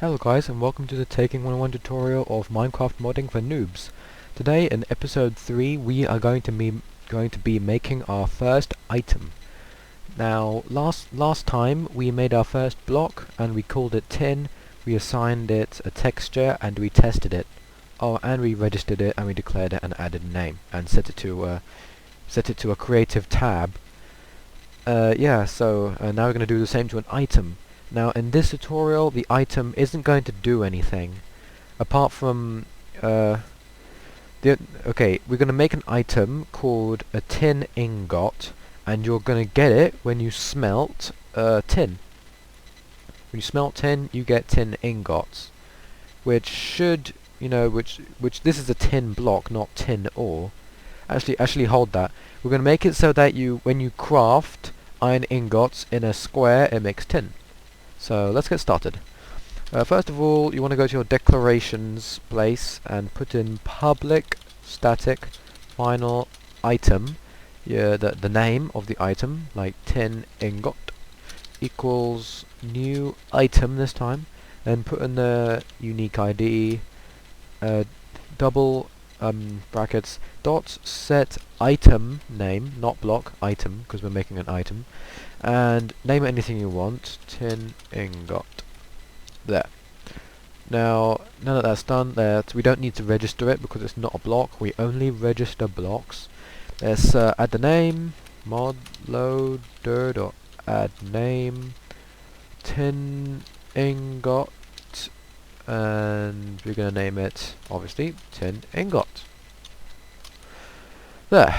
Hello guys, and welcome to the Taking 101 tutorial of Minecraft modding for noobs. Today in episode 3 we are going to be making our first item. Now last time we made our first block and we called it tin, we assigned it a texture and we tested it. Oh, and we registered it and we declared it and added a name and set it to a creative tab. Now we're going to do the same to an item. Now in this tutorial the item isn't going to do anything apart from we're going to make an item called a tin ingot, and you're going to get it when you smelt tin. When you smelt tin you get tin ingots, which should, which this is a tin block, not tin ore. Actually hold that. We're going to make it so that when you craft iron ingots in a square it makes tin. So let's get started. First of all, you want to go to your declarations place and put in public static final item, the name of the item, like tin ingot, equals new item this time, and put in the unique ID, double brackets, dot set item name, not block, item, because we're making an item, and name it anything you want, tin ingot. There. Now that that's done, we don't need to register it because it's not a block. We only register blocks. Let's add the name, mod loader add name, tin ingot, and we're going to name it, obviously, tin ingot. There.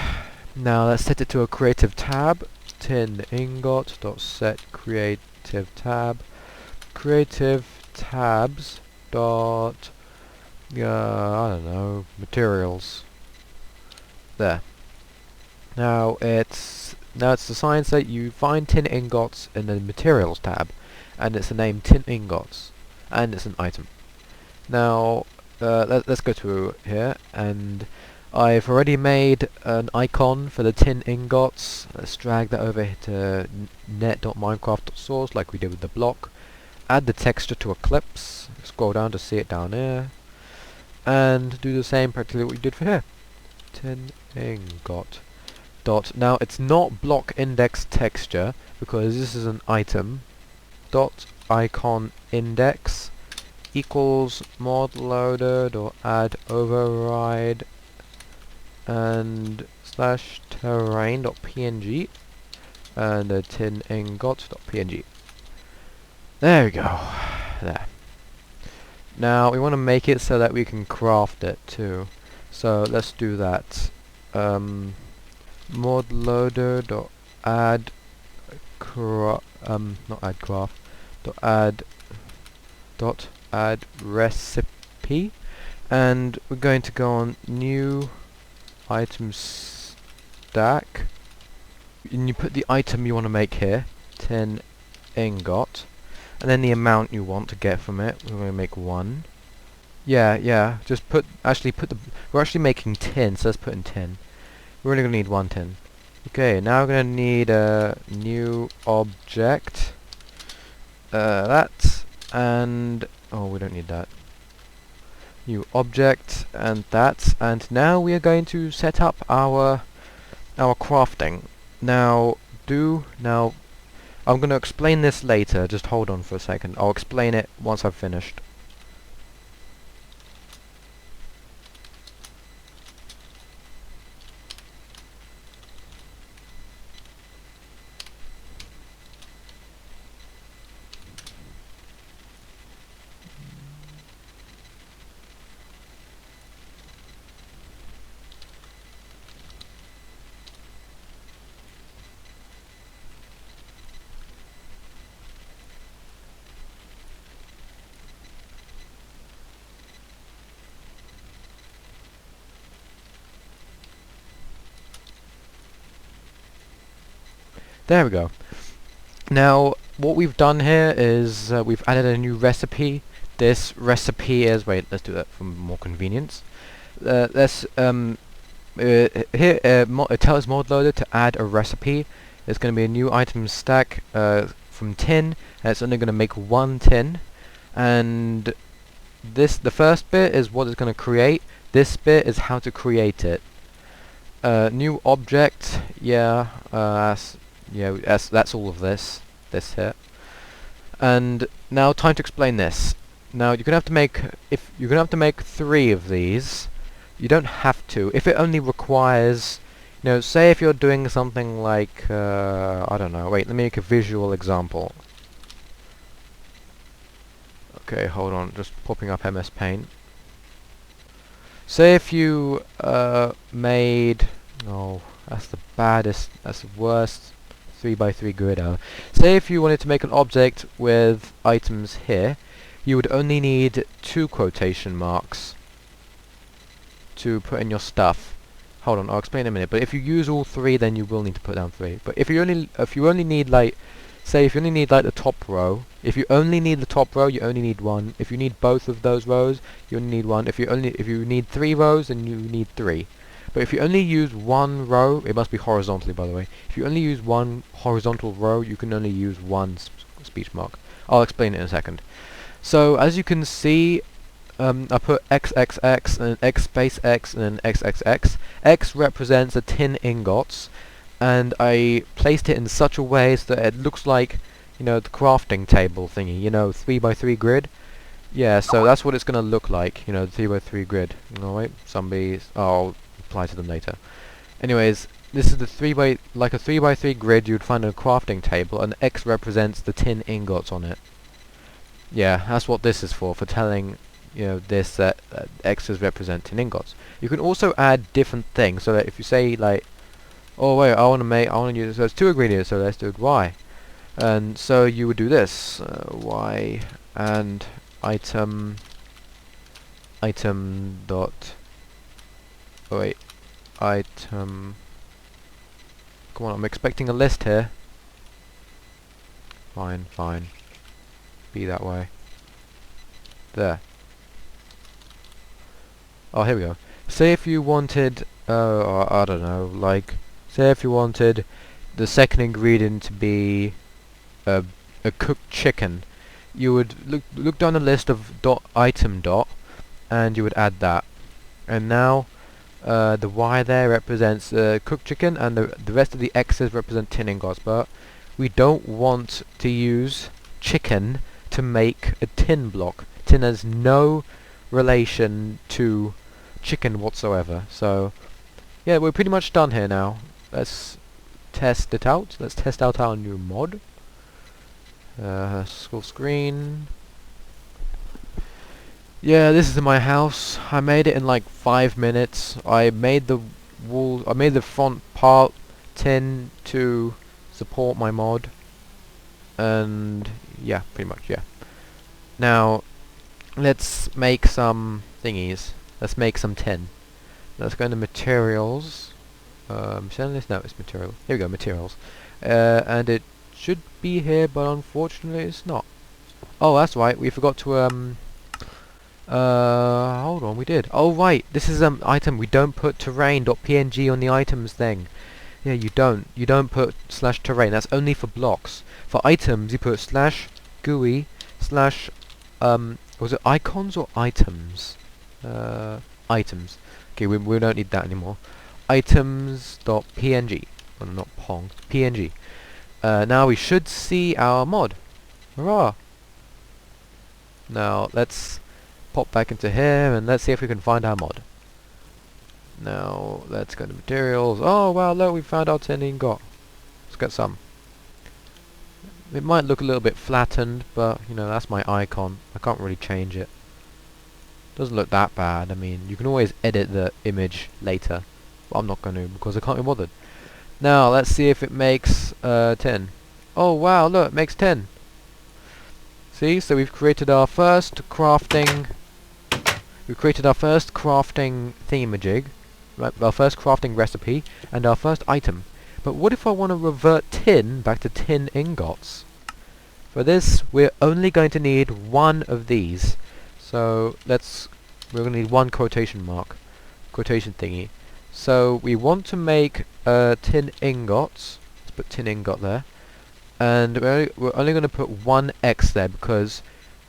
Now let's set it to a creative tab, tin ingot dot set creative tab, creative tabs dot I don't know, materials. There. Now it's assigned that you find tin ingots in the materials tab, and it's the name tin ingots, and it's an item. Now let's go to here, and I've already made an icon for the tin ingots. Let's drag that over to net.minecraft.source like we did with the block. Add the texture to Eclipse. Scroll down to see it down here. And do the same practically what we did for here. Tin ingot. Now it's not block index texture because this is an item. Dot icon index equals mod loader dot add override and slash terrain.png and the tin ingot.png. There we go. There. Now we want to make it so that we can craft it too. So let's do that. Mod loader dot add add recipe, and we're going to go on new item stack, and you put the item you want to make here, tin ingot, and then the amount you want to get from it. We're going to make 1. Just we're actually making tin, so let's put in 10. We're only going to need 1 tin. Okay, now we're going to need a new object, and we don't need that. New object and that, and now we are going to set up our crafting. Now I'm going to explain this later, just hold on for a second. I'll explain it once I've finished. There we go. Now what we've done here is we've added a new recipe. This recipe is, let's do that for more convenience. Here it tells mod loader to add a recipe. There's going to be a new item stack from tin, and it's only going to make 1 tin. And the first bit is what it's going to create. This bit is how to create it. New object, yeah, that's all of this here. And now time to explain this. Now you're gonna have to make you're gonna have to make 3 of these. You don't have to. If it only requires, say if you're doing something like I don't know. Wait, let me make a visual example. Okay, hold on, just popping up MS Paint. Say if you made, oh, that's the baddest, that's the worst 3x3 grid ever. Say if you wanted to make an object with items here, you would only need 2 quotation marks to put in your stuff. Hold on, I'll explain in a minute. But if you use all 3, then you will need to put down 3. But if you only need like, say if you only need like the top row, if you only need the top row, you only need 1. If you need both of those rows, you only need 1. If you need 3 rows, then you need 3. But if you only use 1 row, it must be horizontally, by the way. If you only use 1 horizontal row, you can only use 1 speech mark. I'll explain it in a second. So as you can see, I put XXX and X space X and then XXX. X represents the tin ingots, and I placed it in such a way so that it looks like, the crafting table thingy, 3x3 grid. Yeah, so that's what it's gonna look like, the 3x3 grid. Wait, zombies. I'll reply to them later. Anyways, this is the 3x3 grid you'd find on a crafting table, and X represents the tin ingots on it. Yeah, that's what this is for telling, this that X's represent tin ingots. You can also add different things, so that if you say like, oh wait, I want to use, so there's 2 ingredients, so let's do Y. And so you would do this, Y and item dot, oh wait, item, come on, I'm expecting a list here. Fine, be that way. There. Oh, here we go. Say if you wanted, I don't know, like, say if you wanted the second ingredient to be a cooked chicken, you would look down the list of item, and you would add that. And now, the Y there represents cooked chicken, and the rest of the X's represent tin ingots, but we don't want to use chicken to make a tin block. Tin has no relation to chicken whatsoever. So yeah, we're pretty much done here now. Let's test it out. Let's test out our new mod. Full screen. Yeah, this is my house. I made it in like 5 minutes. I made the front part tin to support my mod. And yeah, pretty much, yeah. Now, let's make some thingies. Let's make some tin. Let's go into materials. This? No, it's material. Here we go, materials. And it should be here, but unfortunately it's not. Oh, that's right, we forgot to, hold on, we did. Oh, right, this is, item. We don't put terrain.png on the items thing. Yeah, you don't. You don't put /terrain. That's only for blocks. For items, you put /GUI / was it icons or items? Items. Okay, we don't need that anymore. Items.png. Well, not pong. PNG. Now we should see our mod. Hurrah! Now let's pop back into here and let's see if we can find our mod. Now let's go to materials. Oh wow, look, we found our tin ingot. Let's get some. It might look a little bit flattened, but that's my icon. I can't really change it. Doesn't look that bad. I mean, you can always edit the image later, but I'm not going to because I can't be bothered. Now let's see if it makes tin. Oh wow, look, it makes tin. See, so we've created our first crafting. We've created our first crafting thingamajig, right? Our first crafting recipe and our first item. But what if I want to revert tin back to tin ingots? For this, we're only going to need 1 of these. So we're going to need 1 quotation thingy. So we want to make tin ingots. Let's put tin ingot there. And we're only going to put 1 X there because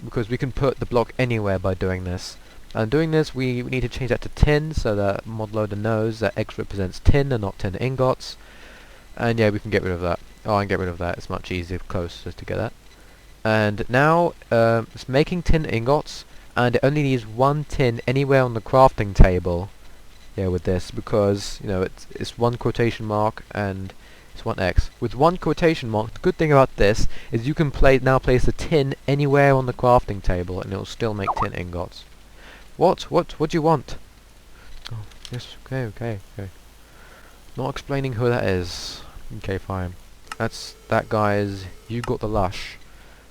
because we can put the block anywhere by doing this. And doing this, we need to change that to tin so that mod loader knows that X represents tin and not tin ingots. And yeah, we can get rid of that. Oh, I can get rid of that. It's much easier, closer to get that. And now it's making tin ingots, and it only needs one tin anywhere on the crafting table. Yeah, with this, because you know it's one quotation mark and it's one X. With one quotation mark, the good thing about this is you can now place the tin anywhere on the crafting table, and it'll still make tin ingots. What do you want? Oh, yes, okay. Not explaining who that is. Okay, fine. That guy's You Got the Lush.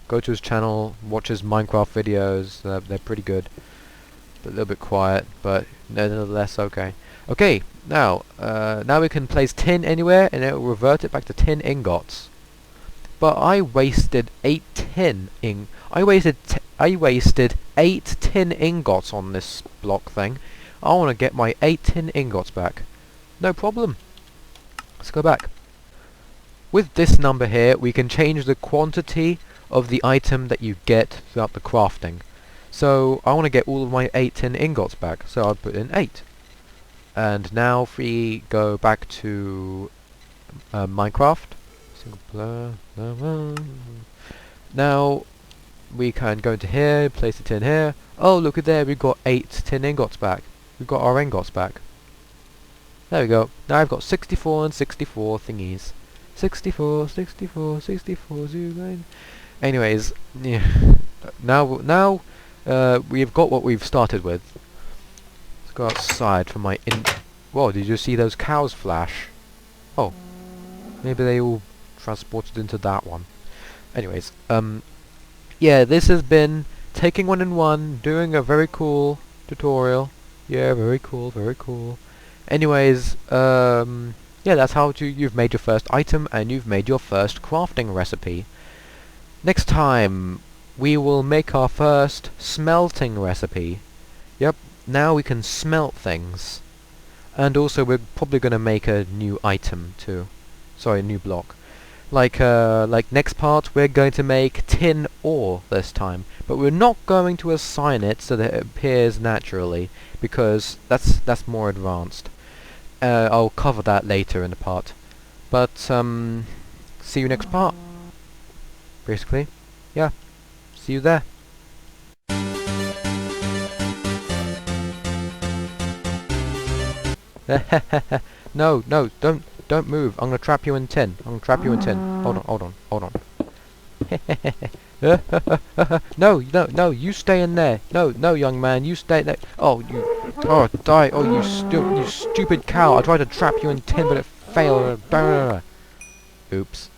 Go to his channel, watch his Minecraft videos. They're pretty good. A little bit quiet, but nevertheless okay. Okay, now we can place tin anywhere, and it will revert it back to tin ingots. But I wasted 8 tin I wasted 8 tin ingots on this block thing. I want to get my 8 tin ingots back. No problem. Let's go back. With this number here, we can change the quantity of the item that you get throughout the crafting. So I want to get all of my 8 tin ingots back, so I'll put in 8. And now if we go back to Minecraft, single player, now we can go into here, place the tin here. Oh, look at there, we've got 8 tin ingots back. We've got our ingots back. There we go. Now I've got 64 and 64 thingies. 64, 0. Anyways, yeah. Now we've got what we've started with. Let's go outside for my Whoa, did you see those cows flash? Oh, maybe they all transported into that one. Anyways, yeah, this has been Taking 1 in 1, doing a very cool tutorial. Yeah, very cool. Anyways, yeah, that's how you've made your first item and you've made your first crafting recipe. Next time, we will make our first smelting recipe. Yep, now we can smelt things. And also we're probably going to make a new item too. Sorry, a new block. Like next part, we're going to make tin ore this time. But we're not going to assign it so that it appears naturally, because that's more advanced. I'll cover that later in the part. But, see you next part. Basically, yeah. See you there. No, don't move. I'm gonna trap you in tin. Hold on. No, you stay in there. No, young man, you stay there. Oh, die. Oh, you stupid cow. I tried to trap you in tin, but it failed. Oops.